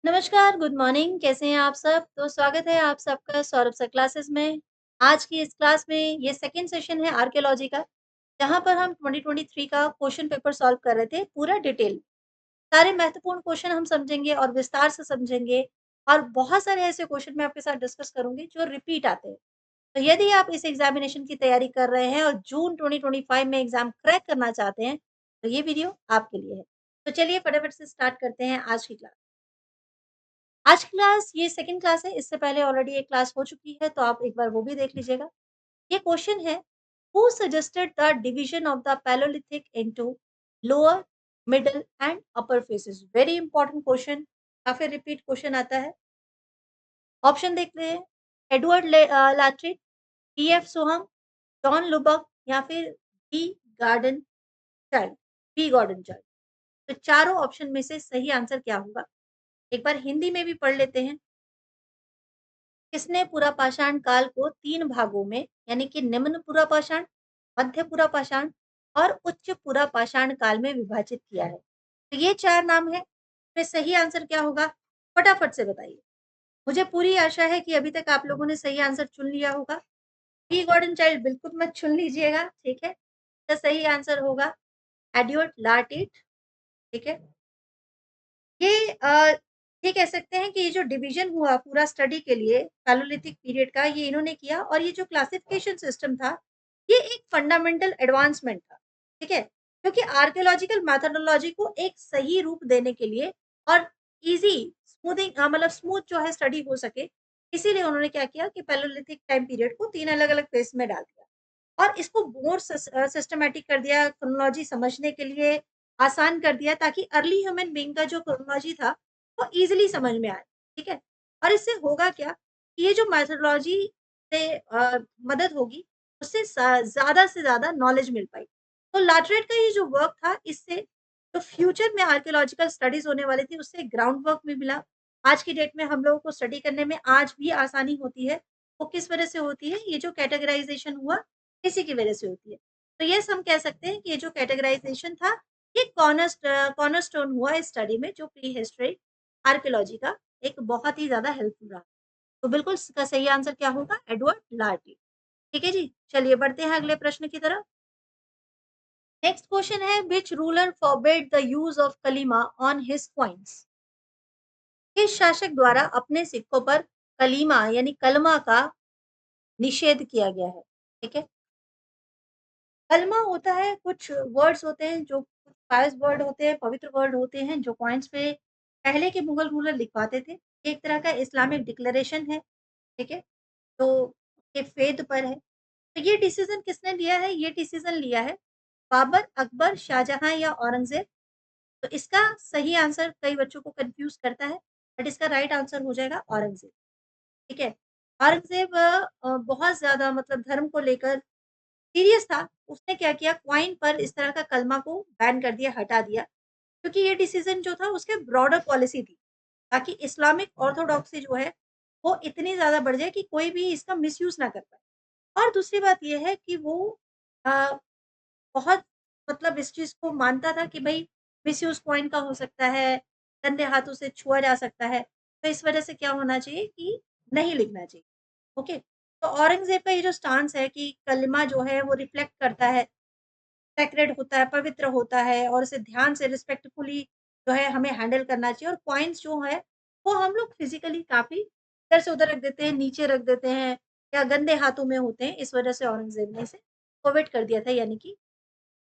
नमस्कार, good morning, कैसे हैं आप सब? तो स्वागत है आप सबका सौरभ सर क्लासेस में। आज की इस क्लास में ये सेकंड सेशन है आर्कियोलॉजी का, जहाँ पर हम 2023 का क्वेश्चन पेपर सॉल्व कर रहे थे पूरा डिटेल। सारे महत्वपूर्ण क्वेश्चन हम समझेंगे और विस्तार से समझेंगे और बहुत सारे ऐसे क्वेश्चन मैं आपके साथ डिस्कस करूँगी जो रिपीट आते हैं। तो यदि आप इस एग्ज़ामिनेशन की तैयारी कर रहे हैं और जून 2025 में एग्ज़ाम क्रैक करना चाहते हैं, तो ये वीडियो आपके लिए है। तो चलिए फटाफट से स्टार्ट करते हैं आज की क्लास। आज क्लास ये सेकंड क्लास है, इससे पहले ऑलरेडी एक क्लास हो चुकी है, तो आप एक बार वो भी देख लीजिएगा। ये क्वेश्चन है, who suggested the division of the Palaeolithic into lower, middle and upper phases? Very important question, काफ़ी रिपीट क्वेश्चन आता है। ऑप्शन देखते हैं, एडवर्ड लाट्रिक, टी.एफ. सोहम, जॉन लुबक या फिर B. Gordon Childe B. Gordon Childe. तो चारों ऑप्शन में से सही आंसर क्या होगा? एक बार हिंदी में भी पढ़ लेते हैं। किसने पुरापाषाण काल को 3 भागों में यानी कि निम्न पुरापाषाण, मध्य पुरापाषाण और उच्च पुरापाषाण काल में विभाजित किया है? तो ये 4 नाम हैं। इसमें सही आंसर क्या होगा? फटाफट से बताइए। मुझे पूरी आशा है कि अभी तक आप लोगों ने सही आंसर चुन लिया होगा। टी गॉर्डन चाइल्ड बिल्कुल मत चुन लीजिएगा, ठीक है? इसका सही आंसर होगा एडवर्ड लारटिट, ठीक है? ये ये कह सकते हैं कि ये जो डिवीज़न हुआ पूरा स्टडी के लिए पैलियोलिथिक पीरियड का, ये इन्होंने किया और ये जो क्लासिफिकेशन सिस्टम था, ये एक फंडामेंटल एडवांसमेंट था, ठीक है? क्योंकि आर्कियोलॉजिकल मेथोडोलॉजी को एक सही रूप देने के लिए और ईज़ी मतलब स्मूथ जो है स्टडी हो सके, इसीलिए उन्होंने क्या किया कि पैलियोलिथिक टाइम पीरियड को 3 अलग-अलग फेज़ में डाल दिया। और इसको मोर सिस्टमैटिक कर दिया, क्रोनोलॉजी समझने के लिए आसान कर दिया ताकि अर्ली ह्यूमन बीइंग का जो क्रोनोलॉजी था, वो ईज़िली समझ में आए, ठीक है? और इससे होगा क्या, कि ये जो मेथोडोलॉजी से मदद होगी, उससे ज़्यादा से ज़्यादा नॉलेज मिल पाई। तो लाटरेट का ये जो वर्क था, इससे जो फ्यूचर में आर्कियोलॉजिकल स्टडीज़ होने वाली थी, उससे ग्राउंड वर्क भी मिला। आज की डेट में हम लोगों को स्टडी करने में आज भी आसानी होती है। वो किस वजह से होती है? ये जो कैटेगराइज़ेशन हुआ, इसी की वजह से होती है। तो यस, हम कह सकते हैं कि ये जो कैटेगराइज़ेशन था, ये कॉर्नरस्टोन हुआ इस स्टडी में, जो प्री हिस्ट्री आर्कियोलॉजी का एक बहुत ही ज़्यादा हेल्पफुल रहा। तो बिल्कुल इसका सही आंसर क्या होगा? एडवर्ड लार्टी। ठीक है जी? चलिए बढ़ते हैं अगले प्रश्न की तरफ। नेक्स्ट क्वेश्चन है, which ruler forbid the use of कलिमा ऑन हिज कॉइन्स? किस शासक द्वारा अपने सिक्कों पर कलीमा यानी कलमा का निषेध किया गया है? ठीक है? कलमा होता है, कुछ वर्ड्स होते हैं जो कुछ पायस वर्ड होते हैं, पवित्र वर्ड होते हैं जो कॉइन्स पे पहले के मुगल रूलर लिखवाते थे। एक तरह का इस्लामिक डिक्लेरेशन है, ठीक है? तो ये फेथ पर है। तो ये डिसीज़न किसने लिया है? ये डिसीज़न लिया है बाबर, अकबर, शाहजहाँ या औरंगज़ेब। तो इसका सही आंसर कई बच्चों को कन्फ्यूज़ करता है, बट इसका राइट आंसर हो जाएगा औरंगज़ेब, ठीक है? औरंगज़ेब बहुत ज़्यादा मतलब धर्म को लेकर सीरियस था। उसने क्या किया, क्वाइन पर इस तरह का कलमा को बैन कर दिया, हटा दिया, क्योंकि ये डिसीज़न जो था उसके ब्रॉडर पॉलिसी थी, ताकि इस्लामिक ऑर्थोडॉक्सी जो है, वो इतनी ज़्यादा बढ़ जाए कि कोई भी इसका मिसयूज़ ना कर पाए। और दूसरी बात ये है कि वो अ, बहुत मतलब इस चीज़ को मानता था कि भई मिसयूज़ कॉइन का हो सकता है, गंदे हाथों से छुआ जा सकता है, तो इस वज़ह से क्या होना चाहिए कि नहीं लिखना चाहिए। ओके? तो औरंगज़ेब का ये जो स्टांस है कि कलिमा जो है वो रिफ्लेक्ट करता है, सेक्रेड होता है, पवित्र होता है और इसे ध्यान से रिस्पेक्टफुली जो है हमें हैंडल करना चाहिए, और कॉइन्स जो है वो हम लोग फिज़िकली काफ़ी इधर से उधर रख देते हैं, नीचे रख देते हैं या गंदे हाथों में होते हैं। इस वज़ह से औरंगज़ेब ने इसे प्रोहिबिट कर दिया था, यानी कि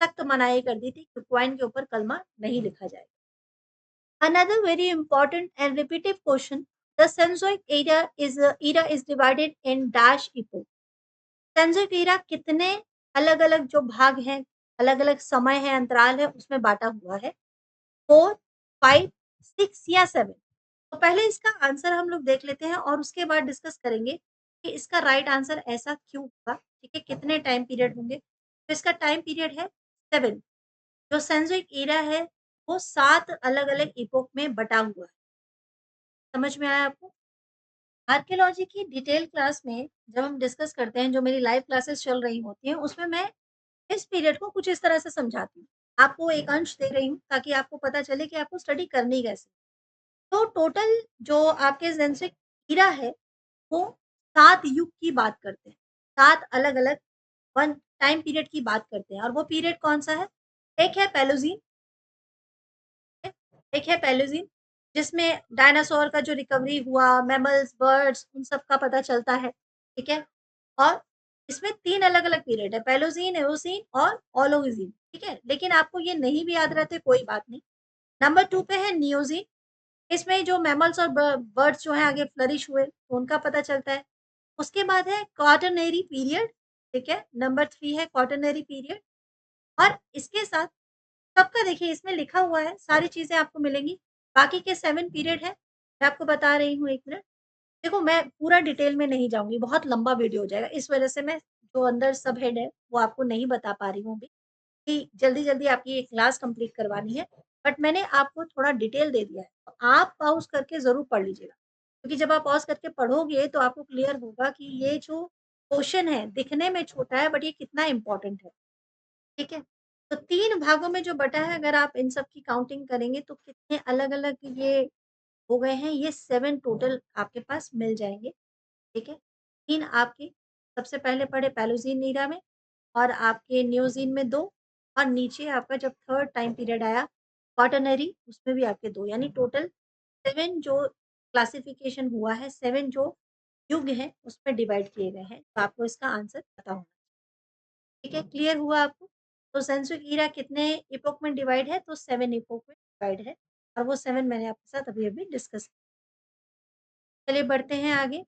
सख्त मनाही कर दी थी कि कॉइन के ऊपर कलमा नहीं लिखा जाएगा। Another very important and repetitive question, the Cenozoic era is divided in dash epoch. सेंसर ईरा कितने अलग-अलग जो भाग हैं, अलग-अलग समय है, अंतराल है, उसमें बाँटा हुआ है? 4, 5, 6 या 7? तो पहले इसका आंसर हम लोग देख लेते हैं और उसके बाद डिस्कस करेंगे कि इसका राइट आंसर ऐसा क्यों होगा, ठीक है? कितने टाइम पीरियड होंगे? तो इसका टाइम पीरियड है 7। जो सेंसोइक ईरा है, वो 7 अलग-अलग इपोक में बँटा हुआ है। समझ में आया आपको? आर्कियोलॉजी की डिटेल क्लास में जब हम डिस्कस करते हैं, जो मेरी लाइव क्लासेस चल रही होती हैं, उसमें मैं इस पीरियड को कुछ इस तरह से समझाती हूँ। आपको एक अंश दे रही हूँ ताकि आपको पता चले कि आपको स्टडी करनी कैसे। तो टोटल जो आपके ज़ेंसिक ईरा है, वो 7 युग की बात करते हैं। 7 अलग-अलग वन टाइम पीरियड की बात करते हैं और वो पीरियड कौन-सा है? एक है पैलेज़ीन, एक है पैलेज़ीन जिसमें डायनासोर का जो रिकवरी हुआ, मैमल्स, बर्ड्स उन सब का पता चलता है, ठीक है? और इसमें 3 अलग-अलग पीरियड है, पैलेओज़ीन, एओज़ीन और ओलोज़ीन, ठीक है? लेकिन आपको ये नहीं भी याद रहते कोई बात नहीं। नंबर 2 पे है नियोज़ीन, इसमें जो मैमल्स और बर्ड्स जो हैं आगे फ्लरिश हुए, तो उनका पता चलता है। उसके बाद है क्वाटरनरी पीरियड, ठीक है? नंबर 3 है क्वाटरनरी पीरियड और इसके साथ सबका देखिए इसमें लिखा हुआ है, सारी चीज़ें आपको मिलेंगी। बाकी के 7 पीरियड हैं, मैं आपको बता रही हूँ 1 मिनट। देखो मैं पूरा डिटेल में नहीं जाऊँगी, बहुत लंबा वीडियो हो जाएगा, इस वजह से मैं जो अंदर सब हेड है, वो आपको नहीं बता पा रही हूँ अभी, कि जल्दी-जल्दी आपकी ये क्लास कंप्लीट करवानी है। बट मैंने आपको थोड़ा डिटेल दे दिया है, तो आप पॉज़ करके ज़रूर पढ़ लीजिएगा। क्योंकि जब आप पॉज़ करके पढ़ोगे, तो आपको क्लियर होगा कि ये जो क्वेश्चन है, दिखने में छोटा है, बट ये कितना इम्पोर्टेंट है। ठीक है? तो 3 भागों में जो बँटा है अगर आप इन सब की काउंटिंग करेंगे तो कितने अलग-अलग ये हो गए हैं, ये 7 टोटल आपके पास मिल जाएँगे, ठीक है? 3 आपके सबसे पहले पढ़े पैलेओज़ीन ईरा में और आपके नियोज़ीन में 2 और नीचे आपका जब 3rd टाइम पीरियड आया क्वाटरनरी उसमें भी आपके 2 यानी टोटल 7 जो क्लासिफिकेशन हुआ है, 7 जो युग हैं उसमें डिवाइड किए गए हैं। तो आपको इसका आंसर पता होना ठीक है, क्लियर हुआ आपको? तो सेंसुक ईरा कितने इपोक में डिवाइड है? तो 7 इपोक में डिवाइड है और वो 7 मैंने आपके साथ अभी-अभी डिस्कस चलिए बढ़ते हैं आगे।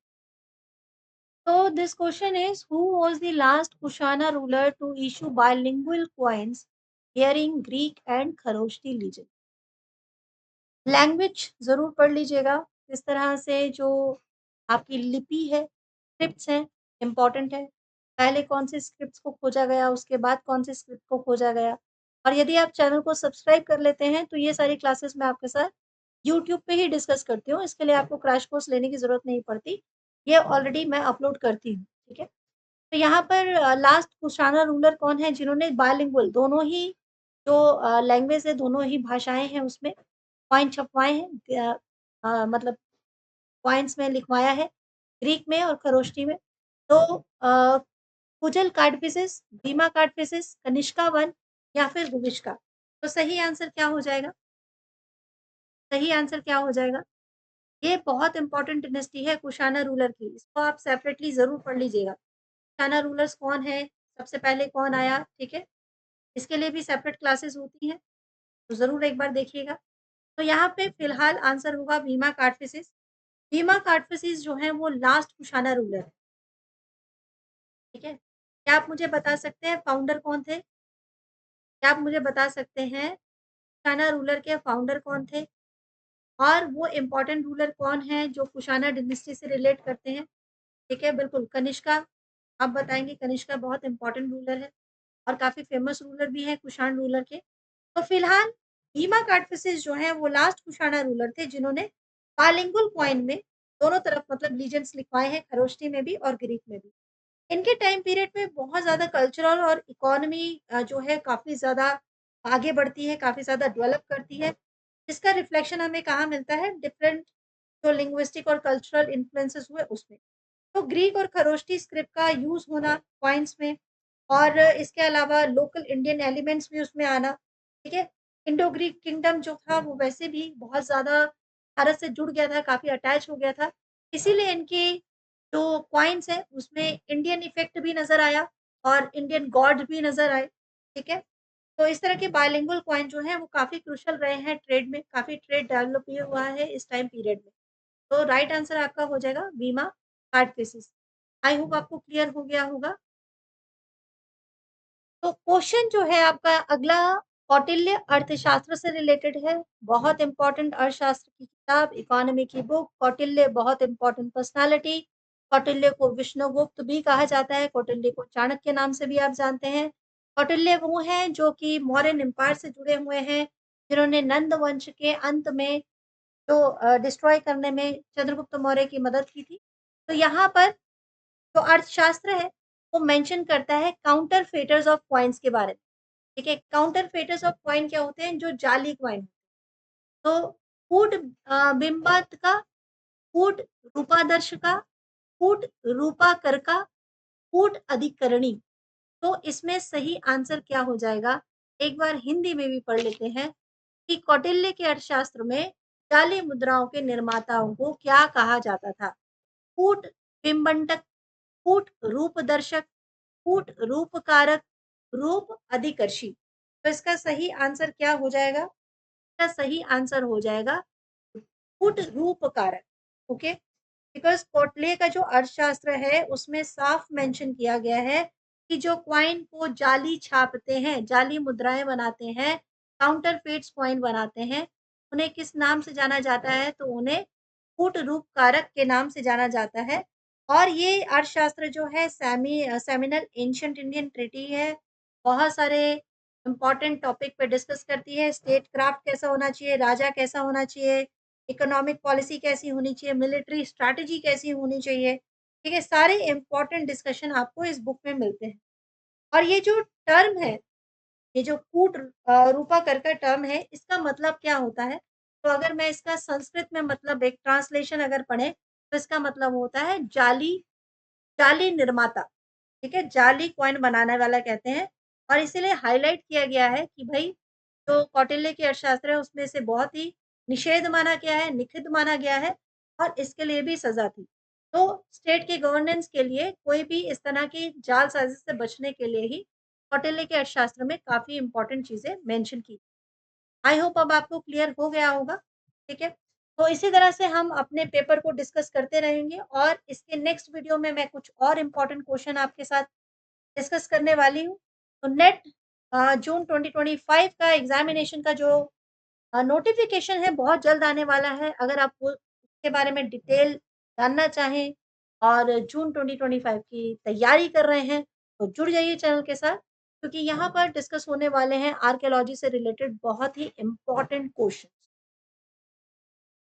So this question is who was the last Kushana ruler to issue bilingual coins bearing Greek and Kharoshthi legend? Language ज़रूर पढ़ लीजिएगा, किस तरह से जो आपकी लिपि है, स्क्रिप्ट्स हैं, इम्पोर्टेंट है। पहले कौन से स्क्रिप्ट्स को खोजा गया, उसके बाद कौन से स्क्रिप्ट को खोजा गया। और यदि आप चैनल को सब्सक्राइब कर लेते हैं, तो ये सारी क्लासेस मैं आपके साथ यूट्यूब पे ही डिस्कस करती हूँ, इसके लिए आपको क्रैश कोर्स लेने की ज़रूरत नहीं पड़ती। ये ऑलरेडी मैं अपलोड करती हूँ, ठीक है? तो यहाँ पर लास्ट कुशाना रूलर कौन है जिन्होंने बायलिंगुअल दोनों ही जो लैंग्वेज है, दोनों ही भाषाएँ हैं उसमें कॉइन छपवाए हैं मतलब कॉइन्स में लिखवाया है, ग्रीक में और खरोष्टी में। तो कुजल कार्डफिसेस, बीमा कार्डफिसेस, कनिष्का वन या फिर हुविष्का। तो सही आंसर क्या हो जाएगा? सही आंसर क्या हो जाएगा? ये बहुत इम्पोर्टेंट डायनेस्टी है कुशाना रूलर की, इसको आप सेपरेटली ज़रूर पढ़ लीजिएगा। कुशाना रूलर्स कौन है? सबसे पहले कौन आया? ठीक है? इसके लिए भी सेपरेट क्लासेस होती हैं, तो ज़रूर एक बार देखिएगा। तो यहाँ पे फिलहाल आंसर होगा बीमा कार्डफिसेस। बीमा काडफ़िसेस जो हैं वो लास्ट कुशाना रूलर है, ठीक है? क्या आप मुझे बता सकते हैं फाउंडर कौन थे? क्या आप मुझे बता सकते हैं कुशाना रूलर के फाउंडर कौन थे? और वो इम्पोर्टेंट रूलर कौन है जो कुशाना डायनेस्टी से रिलेट करते हैं? ठीक है, बिल्कुल कनिष्का आप बताएँगे कनिष्का बहुत इम्पोर्टेंट रूलर है और काफ़ी फेमस रूलर भी है कुषाण रूलर के। तो फिलहाल बीमा काडफ़िसेस जो हैं वो लास्ट कुशाना रूलर थे जिन्होंने बाइलिंगुअल कॉइन में दोनों तरफ मतलब लीजेंड्स लिखवाए हैं खरोष्टी में भी और ग्रीक में भी। इनके टाइम पीरियड में बहुत ज़्यादा कल्चरल और इकोनॉमी जो है काफ़ी ज़्यादा आगे बढ़ती है, काफ़ी ज़्यादा डेवलप करती है। इसका रिफ्लेक्शन हमें कहाँ मिलता है? डिफरेंट जो लिंग्विस्टिक और कल्चरल इन्फ्लुएंसेस हुए उसमें। तो ग्रीक और खरोष्टी स्क्रिप्ट का यूज़ होना कॉइन्स में और इसके अलावा लोकल इंडियन एलिमेंट्स भी उसमें आना, ठीक है? इंडो ग्रीक किंगडम जो था वो वैसे भी बहुत ज़्यादा भारत से जुड़ गया था, काफ़ी अटैच हो गया था। इसीलिए इनके जो कॉइन्स हैं उसमें इंडियन इफ़ेक्ट भी नज़र आया और इंडियन गॉड भी नज़र आए, ठीक है? तो इस तरह के बाइलिंगुअल कॉइन जो हैं वो काफ़ी क्रूशियल रहे हैं ट्रेड में, काफ़ी ट्रेड डेवलप भी हुआ है इस टाइम पीरियड में। तो राइट आंसर आपका हो जाएगा बीमा कार्ड केसेस। आई होप आपको क्लियर हो गया होगा। तो क्वेश्चन जो है आपका अगला कौटिल्य अर्थशास्त्र से रिलेटेड है। बहुत इम्पोर्टेंट अर्थशास्त्र की किताब, इकोनॉमी की बुक, कौटिल्य बहुत इम्पोर्टेंट पर्सनैलिटी। कौटिल्य को विष्णुगुप्त भी कहा जाता है, कौटिल्य को चाणक्य नाम से भी आप जानते हैं। कौटिल्य वो हैं जो कि मौर्यन एम्पायर से जुड़े हुए हैं, जिन्होंने नंद वंश के अंत में जो डिस्ट्रॉय करने में चंद्रगुप्त मौर्य की मदद की थी। तो यहाँ पर जो अर्थशास्त्र है, वो मेंशन करता है काउंटर फेटर्स ऑफ कॉइन्स के बारे में, ठीक है? काउंटर फेटर्स ऑफ कॉइन क्या होते हैं? जो जाली कॉइन तो कूट बिंबात्मका, कूट रूपादर्शका, कूट रूपाकरका, कूट अधिकरणी। तो इसमें सही आंसर क्या हो जाएगा? एक बार हिंदी में भी पढ़ लेते हैं कि कौटिल्य के अर्थशास्त्र में जाली मुद्राओं के निर्माताओं को क्या कहा जाता था? कूट बिंबंटक, कूट रूपदर्शक, कूट रूपकारक, रूप अधिकर्षी। तो इसका सही आंसर क्या हो जाएगा? इसका सही आंसर हो जाएगा कूट रूपकारक। ओके, बिकॉज कोटले का जो अर्थशास्त्र है उसमें साफ मेंशन किया गया है कि जो क्वाइन को जाली छापते हैं, जाली मुद्राएं बनाते हैं, काउंटरफेट्स क्वाइन बनाते हैं, उन्हें किस नाम से जाना जाता है? तो उन्हें कूट रूप कारक के नाम से जाना जाता है। और ये अर्थशास्त्र जो है सेमिनल एंशियंट इंडियन ट्रिटी है। बहुत सारे इंपॉर्टेंट टॉपिक पे डिस्कस करती है। स्टेट क्राफ्ट कैसा होना चाहिए, राजा कैसा होना चाहिए, इकोनॉमिक पॉलिसी कैसी होनी चाहिए, मिलिट्री स्ट्रैटेजी कैसी होनी चाहिए। ठीक है, सारे इंपॉर्टेंट डिस्कशन आपको इस बुक में मिलते हैं। और ये जो टर्म है, ये जो कूट रूपा कर का टर्म है, इसका मतलब क्या होता है? तो अगर मैं इसका संस्कृत में मतलब एक ट्रांसलेशन अगर पढ़े तो इसका मतलब होता है जाली, जाली निर्माता। ठीक है, जाली कॉइन बनाने वाला कहते हैं। और इसीलिए हाईलाइट किया गया है कि भाई जो कौटिल्य के अर्थशास्त्र है उसमें से बहुत ही निषेध माना गया है, निषिद्ध माना गया है और इसके लिए भी सजा थी। तो स्टेट के गवर्नेंस के लिए कोई भी इस तरह की जाल साजिश से बचने के लिए ही कौटिल्य के अर्थशास्त्र में काफी इंपॉर्टेंट चीजें मेंशन की। आई होप अब आपको क्लियर हो गया होगा। ठीक है, तो इसी तरह से हम अपने पेपर को डिस्कस करते रहेंगे और इसके नेक्स्ट वीडियो में मैं कुछ और इम्पोर्टेंट क्वेश्चन आपके साथ डिस्कस करने वाली हूँ। तो नेट जून 2025 का एग्जामिनेशन का जो नोटिफिकेशन है बहुत जल्द आने वाला है। अगर आप उसके बारे में डिटेल जानना चाहें और जून 2025 की तैयारी कर रहे हैं तो जुड़ जाइए चैनल के साथ, क्योंकि यहाँ पर डिस्कस होने वाले हैं आर्कियोलॉजी से रिलेटेड बहुत ही इम्पोर्टेंट क्वेश्चन।